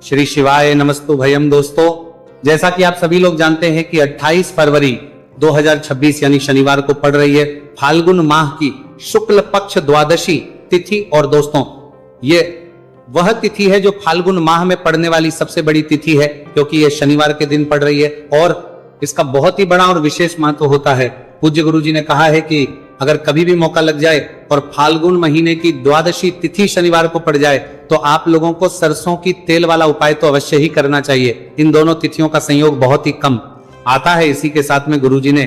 श्री शिवाय नमस्तु भयम। दोस्तों, जैसा कि आप सभी लोग जानते हैं कि 28 फरवरी 2026 यानी शनिवार को पड़ रही है फाल्गुन माह की शुक्ल पक्ष द्वादशी तिथि। और दोस्तों, ये वह तिथि है जो फाल्गुन माह में पड़ने वाली सबसे बड़ी तिथि है, क्योंकि ये शनिवार के दिन पड़ रही है और इसका बहुत ही बड़ा और विशेष महत्व होता है। पूज्य गुरु जी ने कहा है कि अगर कभी भी मौका लग जाए और फाल्गुन महीने की द्वादशी तिथि शनिवार को पड़ जाए तो आप लोगों को सरसों की तेल वाला उपाय तो अवश्य ही करना चाहिए। इन दोनों तिथियों का संयोग बहुत ही कम आता है। इसी के साथ में गुरु जी ने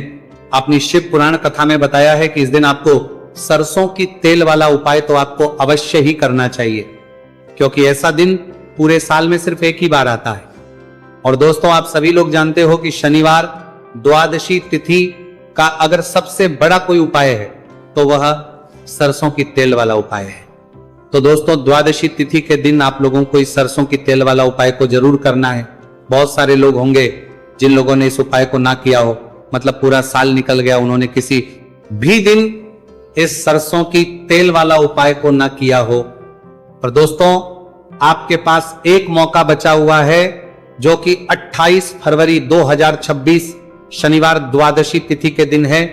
अपनी शिव पुराण कथा में बताया है कि इस दिन आपको सरसों की तेल वाला उपाय तो आपको अवश्य ही करना चाहिए, क्योंकि ऐसा दिन पूरे साल में सिर्फ एक ही बार आता है। और दोस्तों, आप सभी लोग जानते हो कि शनिवार द्वादशी तिथि का अगर सबसे बड़ा कोई उपाय है तो वह सरसों की तेल वाला उपाय है। तो दोस्तों, द्वादशी तिथि के दिन आप लोगों को इस सरसों की तेल वाला उपाय को जरूर करना है। बहुत सारे लोग होंगे जिन लोगों ने इस उपाय को ना किया हो, मतलब पूरा साल निकल गया, उन्होंने किसी भी दिन इस सरसों की तेल वाला उपाय को ना किया हो। पर दोस्तों, आपके पास एक मौका बचा हुआ है, जो कि 28 फरवरी 2026 शनिवार द्वादशी तिथि के दिन है।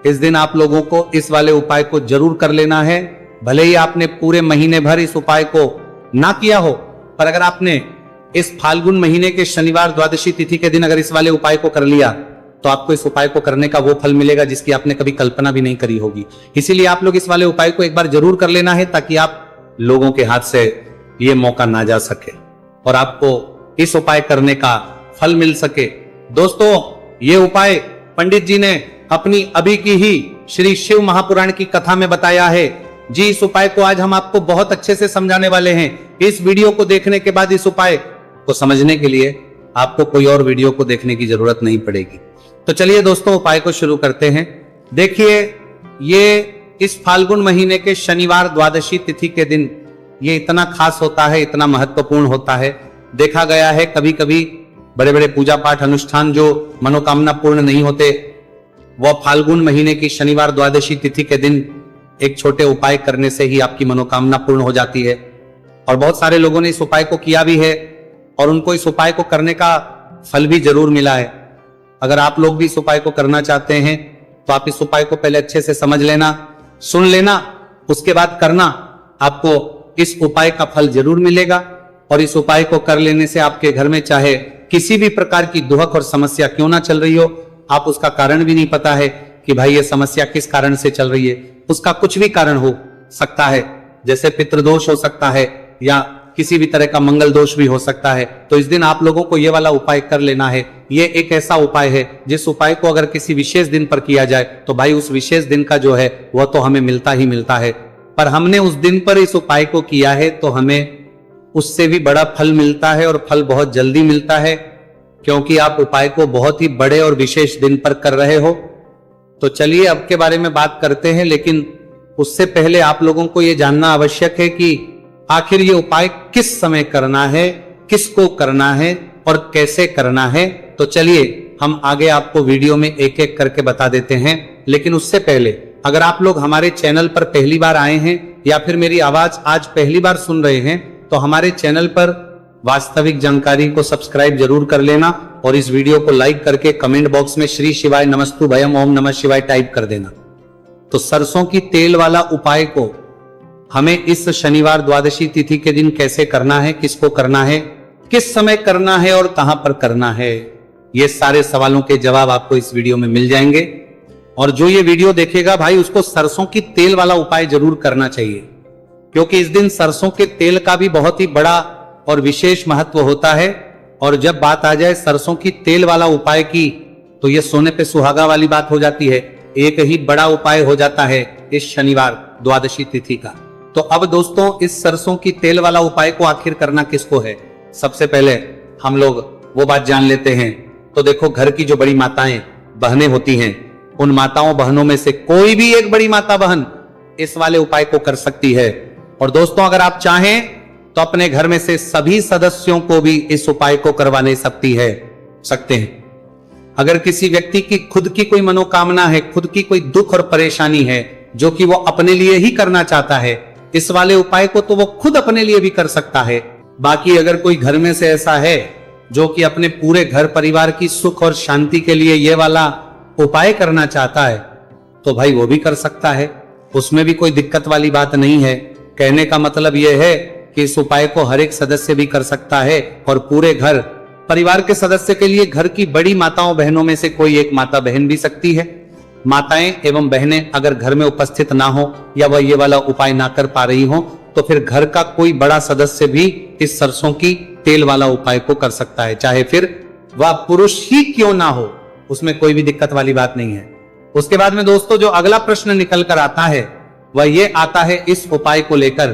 इस दिन आप लोगों को इस वाले उपाय को जरूर कर लेना है। भले ही आपने पूरे महीने भर इस उपाय को ना किया हो, पर अगर आपने इस फाल्गुन महीने के शनिवार द्वादशी तिथि के दिन अगर इस वाले उपाय को कर लिया तो आपको इस उपाय को करने का वो फल मिलेगा जिसकी आपने कभी कल्पना भी नहीं करी होगी। इसीलिए आप लोग इस वाले उपाय को एक बार जरूर कर लेना है, ताकि आप लोगों के हाथ से ये मौका ना जा सके और आपको इस उपाय करने का फल मिल सके। दोस्तों, ये उपाय पंडित जी ने अपनी अभी की ही श्री शिव महापुराण की कथा में बताया है जी। इस उपाय को आज हम आपको बहुत अच्छे से समझाने वाले हैं। इस वीडियो को देखने के बाद इस उपाय को समझने के लिए आपको कोई और वीडियो को देखने की जरूरत नहीं पड़ेगी। तो चलिए दोस्तों, उपाय को शुरू करते हैं। देखिए, ये इस फाल्गुन महीने के शनिवार द्वादशी तिथि के दिन ये इतना खास होता है, इतना महत्वपूर्ण होता है। देखा गया है कभी कभी बड़े बड़े पूजा पाठ अनुष्ठान जो मनोकामना पूर्ण नहीं होते, वह फाल्गुन महीने की शनिवार द्वादशी तिथि के दिन एक छोटे उपाय करने से ही आपकी मनोकामना पूर्ण हो जाती है। और बहुत सारे लोगों ने इस उपाय को किया भी है और उनको इस उपाय को करने का फल भी जरूर मिला है। अगर आप लोग भी इस उपाय को करना चाहते हैं तो आप इस उपाय को पहले अच्छे से समझ लेना, सुन लेना, उसके बाद करना। आपको इस उपाय का फल जरूर मिलेगा और इस उपाय को कर लेने से आपके घर में चाहे किसी भी प्रकार की दुहक और समस्या क्यों ना चल रही हो, आप उसका कारण भी नहीं पता है कि भाई ये समस्या किस कारण से चल रही है, उसका कुछ भी कारण हो सकता है, जैसे पितृदोष हो सकता है या किसी भी तरह का मंगल दोष भी हो सकता है। तो इस दिन आप लोगों को ये वाला उपाय कर लेना है। ये एक ऐसा उपाय है जिस उपाय को अगर किसी विशेष दिन पर किया जाए तो भाई उस विशेष दिन का जो है वह तो हमें मिलता ही मिलता है। पर हमने उस दिन पर इस उपाय को किया है तो हमें उससे भी बड़ा फल मिलता है, और फल बहुत जल्दी मिलता है, क्योंकि आप उपाय को बहुत ही बड़े और विशेष दिन पर कर रहे हो। तो चलिए अब के बारे में बात करते हैं, लेकिन उससे पहले आप लोगों को यह जानना आवश्यक है कि आखिर ये उपाय किस समय करना है, किसको करना है और कैसे करना है। तो चलिए हम आगे आपको वीडियो में एक एक करके बता देते हैं। लेकिन उससे पहले अगर आप लोग हमारे चैनल पर पहली बार आए हैं या फिर मेरी आवाज आज पहली बार सुन रहे हैं तो हमारे चैनल पर वास्तविक जानकारी को सब्सक्राइब जरूर कर लेना और इस वीडियो को लाइक करके कमेंट बॉक्स में श्री शिवाय नमस्तु भयम ओम नमः शिवाय टाइप कर देना। तो सरसों की तेल वाला उपाय को हमें इस शनिवार द्वादशी तिथि के दिन कैसे करना है, किसको करना है, किस समय करना है और कहां पर करना है, ये सारे सवालों के जवाब आपको इस वीडियो में मिल जाएंगे। और जो ये वीडियो देखेगा भाई उसको सरसों की तेल वाला उपाय जरूर करना चाहिए, क्योंकि इस दिन सरसों के तेल का भी बहुत ही बड़ा और विशेष महत्व होता है। और जब बात आ जाए सरसों की तेल वाला उपाय की तो यह सोने पे सुहागा वाली बात हो जाती है। एक ही बड़ा उपाय हो जाता है इस शनिवार द्वादशी तिथि का। तो अब दोस्तों, इस सरसों की तेल वाला उपाय को आखिर करना किसको है, सबसे पहले हम लोग वो बात जान लेते हैं। तो देखो, घर की जो बड़ी माताएं बहनें होती हैं, उन माताओं बहनों में से कोई भी एक बड़ी माता बहन इस वाले उपाय को कर सकती है। और दोस्तों, अगर आप चाहें तो अपने घर में से सभी सदस्यों को भी इस उपाय को करवाने सकते हैं। अगर किसी व्यक्ति की खुद की कोई मनोकामना है, खुद की कोई दुख और परेशानी है जो कि वो अपने लिए ही करना चाहता है, इस वाले उपाय को तो वो खुद अपने लिए भी कर सकता है। बाकी अगर कोई घर में से ऐसा है जो कि अपने पूरे घर परिवार की सुख और शांति के लिए ये वाला उपाय करना चाहता है तो भाई वो भी कर सकता है, उसमें भी कोई दिक्कत वाली बात नहीं है। कहने का मतलब यह है कि इस उपाय को हर एक सदस्य भी कर सकता है और पूरे घर परिवार के सदस्य के लिए घर की बड़ी माताओं बहनों में से कोई एक माता बहन भी सकती है। माताएं एवं बहनें अगर घर में उपस्थित ना हो या वह ये वाला उपाय ना कर पा रही हो तो फिर घर का कोई बड़ा सदस्य भी इस सरसों की तेल वाला उपाय को कर सकता है, चाहे फिर वह पुरुष ही क्यों ना हो, उसमें कोई भी दिक्कत वाली बात नहीं है। उसके बाद में दोस्तों जो अगला प्रश्न निकल कर आता है वह ये आता है इस उपाय को लेकर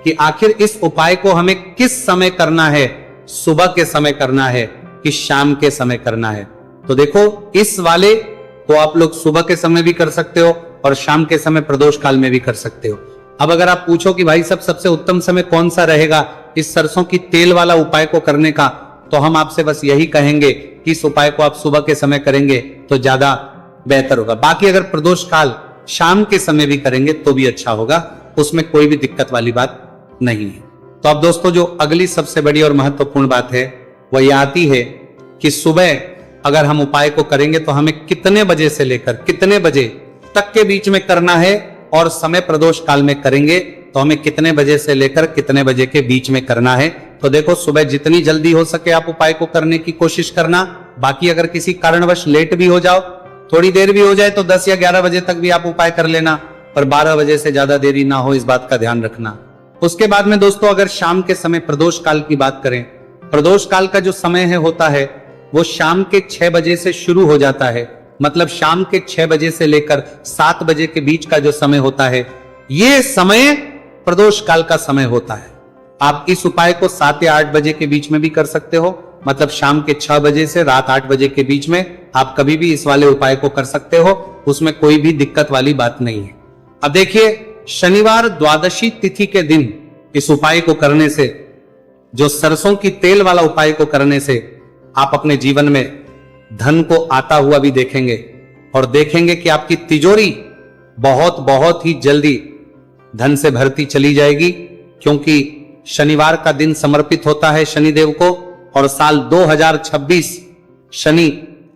कि आखिर इस उपाय को हमें किस समय करना है, सुबह के समय करना है कि शाम के समय करना है। तो देखो इस वाले को आप लोग सुबह के समय भी कर सकते हो और शाम के समय प्रदोष काल में भी कर सकते हो। अब अगर आप पूछो कि भाई सबसे उत्तम समय कौन सा रहेगा इस सरसों की तेल वाला उपाय को करने का, तो हम आपसे बस यही कहेंगे कि इस उपाय को आप सुबह के समय करेंगे तो ज्यादा बेहतर होगा। बाकी अगर प्रदोष काल शाम के समय भी करेंगे तो भी अच्छा होगा, उसमें कोई भी दिक्कत वाली बात नहीं है। तो अब दोस्तों जो अगली सबसे बड़ी और महत्वपूर्ण बात है वह यह आती है कि सुबह अगर हम उपाय को करेंगे तो हमें कितने बजे से लेकर कितने बजे तक के बीच में करना है, और समय प्रदोष काल में करेंगे तो हमें कितने बजे से लेकर कितने बजे के बीच में करना है। तो देखो सुबह जितनी जल्दी हो सके आप उपाय को करने की कोशिश करना। बाकी अगर किसी कारणवश लेट भी हो जाओ, थोड़ी देर भी हो जाए तो 10 या 11 बजे तक भी आप उपाय कर लेना, पर 12 बजे से ज्यादा देरी ना हो, इस बात का ध्यान रखना। उसके बाद में दोस्तों अगर शाम के समय प्रदोष काल की बात करें, प्रदोष काल का जो समय है होता है वो शाम के 6 बजे से शुरू हो जाता है। मतलब शाम के 6 बजे से लेकर 7 बजे के बीच का जो समय होता है ये समय प्रदोष काल का समय होता है। आप इस उपाय को 7 या 8 बजे के बीच में भी कर सकते हो, मतलब शाम के 6 बजे से रात 8 बजे के बीच में आप कभी भी इस वाले उपाय को कर सकते हो, उसमें कोई भी दिक्कत वाली बात नहीं है। अब देखिए शनिवार द्वादशी तिथि के दिन इस उपाय को करने से, जो सरसों की तेल वाला उपाय को करने से आप अपने जीवन में धन को आता हुआ भी देखेंगे और देखेंगे कि आपकी तिजोरी बहुत बहुत ही जल्दी धन से भरती चली जाएगी, क्योंकि शनिवार का दिन समर्पित होता है शनिदेव को और साल 2026 शनि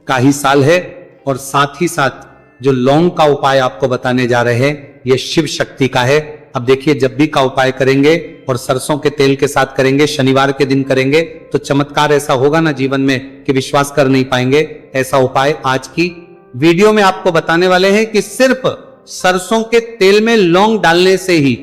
का ही साल है। और साथ ही साथ जो लौंग का उपाय आपको बताने जा रहे हैं ये शिव शक्ति का है। अब देखिए जब भी का उपाय करेंगे और सरसों के तेल के साथ करेंगे, शनिवार के दिन करेंगे, तो चमत्कार ऐसा होगा ना जीवन में कि विश्वास कर नहीं पाएंगे। ऐसा उपाय आज की वीडियो में आपको बताने वाले हैं कि सिर्फ सरसों के तेल में लौंग डालने से ही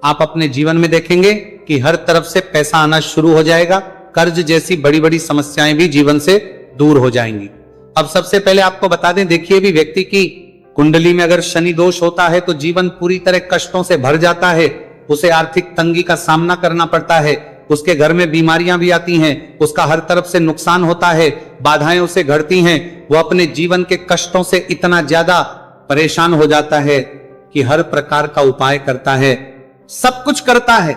आप अपने जीवन में देखेंगे कि हर तरफ से पैसा आना शुरू हो जाएगा, कर्ज जैसी बड़ी बड़ी समस्याएं भी जीवन से दूर हो जाएंगी। अब सबसे पहले आपको बता दें, देखिए भी व्यक्ति की कुंडली में अगर शनि दोष होता है तो जीवन पूरी तरह कष्टों से भर जाता है, उसे आर्थिक तंगी का सामना करना पड़ता है, उसके घर में बीमारियां भी आती हैं, उसका हर तरफ से नुकसान होता है, बाधाएं उसे घड़ती हैं, वो अपने जीवन के कष्टों से इतना ज्यादा परेशान हो जाता है कि हर प्रकार का उपाय करता है, सब कुछ करता है।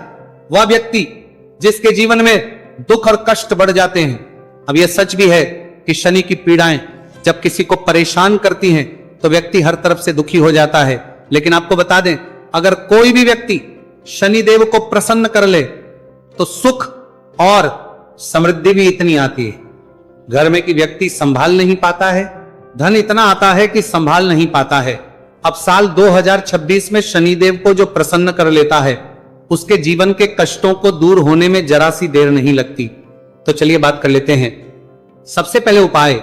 वह व्यक्ति जिसके जीवन में दुख और कष्ट बढ़ जाते हैं, अब यह सच भी है कि शनि की पीड़ाएं जब किसी को परेशान करती हैं तो व्यक्ति हर तरफ से दुखी हो जाता है। लेकिन आपको बता दें, अगर कोई भी व्यक्ति शनिदेव को प्रसन्न कर ले तो सुख और समृद्धि भी इतनी आती है, घर में कि व्यक्ति संभाल नहीं पाता है, धन इतना आता है कि संभाल नहीं पाता है। अब साल 2026 में शनिदेव को जो प्रसन्न कर लेता है उसके जीवन के कष्टों को दूर होने में जरा सी देर नहीं लगती। तो चलिए बात कर लेते हैं। सबसे पहले उपाय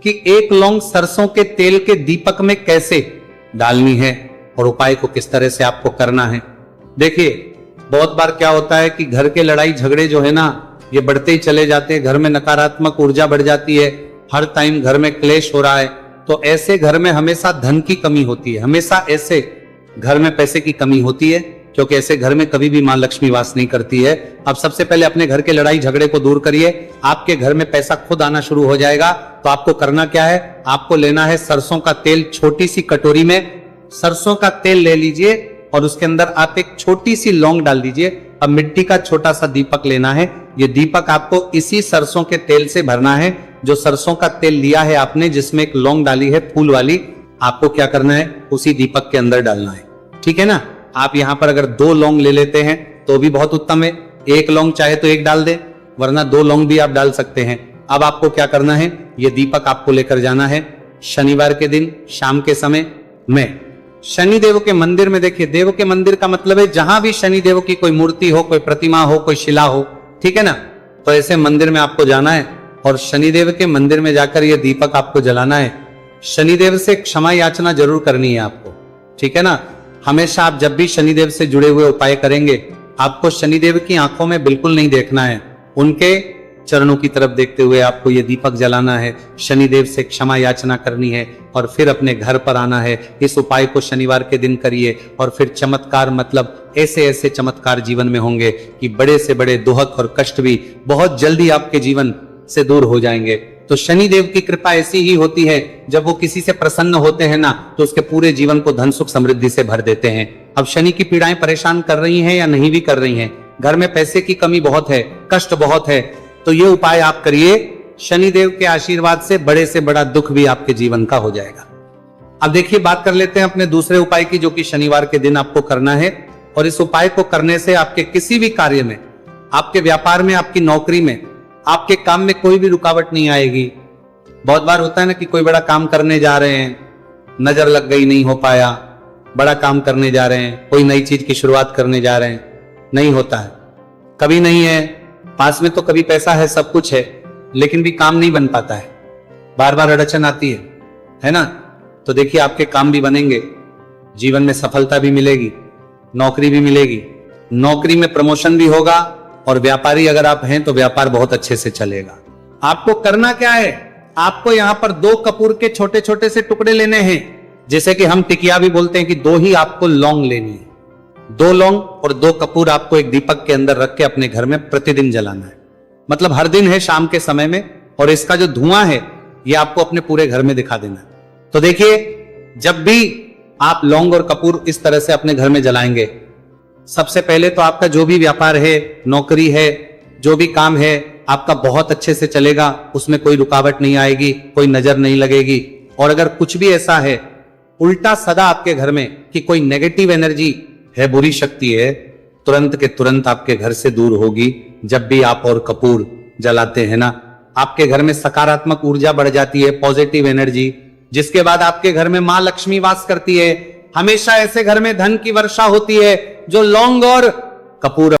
कि 1 लौंग सरसों के तेल के दीपक में कैसे डालनी है और उपाय को किस तरह से आपको करना है। देखिए बहुत बार क्या होता है कि घर के लड़ाई झगड़े जो है ना ये बढ़ते ही चले जाते हैं, घर में नकारात्मक ऊर्जा बढ़ जाती है, हर टाइम घर में क्लेश हो रहा है, तो ऐसे घर में हमेशा धन की कमी होती है, हमेशा ऐसे घर में पैसे की कमी होती है, क्योंकि ऐसे घर में कभी भी मां लक्ष्मी वास नहीं करती है। अब सबसे पहले अपने घर के लड़ाई झगड़े को दूर करिए, आपके घर में पैसा खुद आना शुरू हो जाएगा। तो आपको करना क्या है, आपको लेना है सरसों का तेल, छोटी सी कटोरी में सरसों का तेल ले लीजिए और उसके अंदर आप एक छोटी सी लौंग डाल दीजिए। अब मिट्टी का छोटा सा दीपक लेना है, ये दीपक आपको इसी सरसों के तेल से भरना है। जो सरसों का तेल लिया है आपने, जिसमें एक लौंग डाली है फूल वाली, आपको क्या करना है, उसी दीपक के अंदर डालना है, ठीक है ना। आप यहां पर अगर 2 लौंग ले लेते हैं तो भी बहुत उत्तम है, एक लौंग चाहे तो एक डाल दे, वरना 2 लौंग भी आप डाल सकते हैं। अब आपको क्या करना है, ये दीपक आपको लेकर जाना है शनिवार के दिन शाम के समय में शनिदेव के मंदिर में। देखिए, देव के मंदिर का मतलब है जहां भी शनिदेव की कोई मूर्ति हो, कोई प्रतिमा हो, कोई शिला हो, ठीक है ना, तो ऐसे मंदिर में आपको जाना है और शनिदेव के मंदिर में जाकर यह दीपक आपको जलाना है। शनिदेव से क्षमा याचना जरूर करनी है आपको, ठीक है ना। हमेशा आप जब भी शनिदेव से जुड़े हुए उपाय करेंगे, आपको शनिदेव की आंखों में बिल्कुल नहीं देखना है, उनके चरणों की तरफ देखते हुए आपको ये दीपक जलाना है, शनिदेव से क्षमा याचना करनी है और फिर अपने घर पर आना है। इस उपाय को शनिवार के दिन करिए और फिर चमत्कार, मतलब ऐसे ऐसे चमत्कार जीवन में होंगे कि बड़े से बड़े दुख और कष्ट भी बहुत जल्दी आपके जीवन से दूर हो जाएंगे। तो शनिदेव की कृपा ऐसी ही होती है, जब वो किसी से प्रसन्न होते हैं ना, तो उसके पूरे जीवन को धन सुख समृद्धि से भर देते हैं। अब शनि की पीड़ाएं परेशान कर रही हैं या नहीं भी कर रही हैं, घर में पैसे की कमी बहुत है, कष्ट बहुत है, तो ये उपाय आप करिए, शनिदेव के आशीर्वाद से बड़ा दुख भी आपके जीवन का हो जाएगा। अब देखिए, बात कर लेते हैं अपने दूसरे उपाय की, जो कि शनिवार के दिन आपको करना है। और इस उपाय को करने से आपके किसी भी कार्य में, आपके व्यापार में, आपकी नौकरी में, आपके काम में कोई भी रुकावट नहीं आएगी। बहुत बार होता है ना कि कोई बड़ा काम करने जा रहे हैं, नजर लग गई, नहीं हो पाया, बड़ा काम करने जा रहे हैं, कोई नई चीज की शुरुआत करने जा रहे हैं, नहीं होता है, कभी नहीं है, पास में तो कभी पैसा है, सब कुछ है, लेकिन भी काम नहीं बन पाता है, बार बार अड़चन आती है ना। तो देखिए, आपके काम भी बनेंगे, जीवन में सफलता भी मिलेगी, नौकरी भी मिलेगी, नौकरी में प्रमोशन भी होगा, और व्यापारी अगर आप हैं तो व्यापार बहुत अच्छे से चलेगा। आपको करना क्या है, आपको यहां पर 2 कपूर के छोटे छोटे से टुकड़े लेने हैं, जैसे कि हम टिकिया भी बोलते हैं कि 2 ही आपको लौंग लेनी है। 2 लौंग और 2 कपूर आपको एक दीपक के अंदर रख के अपने घर में प्रतिदिन जलाना है, मतलब हर दिन है शाम के समय में, और इसका जो धुआं है ये आपको अपने पूरे घर में दिखा देना है। तो देखिए, जब भी आप लौंग और कपूर इस तरह से अपने घर में जलाएंगे, सबसे पहले तो आपका जो भी व्यापार है, नौकरी है, जो भी काम है, आपका बहुत अच्छे से चलेगा, उसमें कोई रुकावट नहीं आएगी, कोई नजर नहीं लगेगी। और अगर कुछ भी ऐसा है उल्टा सदा आपके घर में कि कोई नेगेटिव एनर्जी है, बुरी शक्ति है, तुरंत के तुरंत आपके घर से दूर होगी। जब भी आप और कपूर जलाते हैं ना, आपके घर में सकारात्मक ऊर्जा बढ़ जाती है, पॉजिटिव एनर्जी, जिसके बाद आपके घर में मां लक्ष्मी वास करती है। हमेशा ऐसे घर में धन की वर्षा होती है जो लौंग और कपूर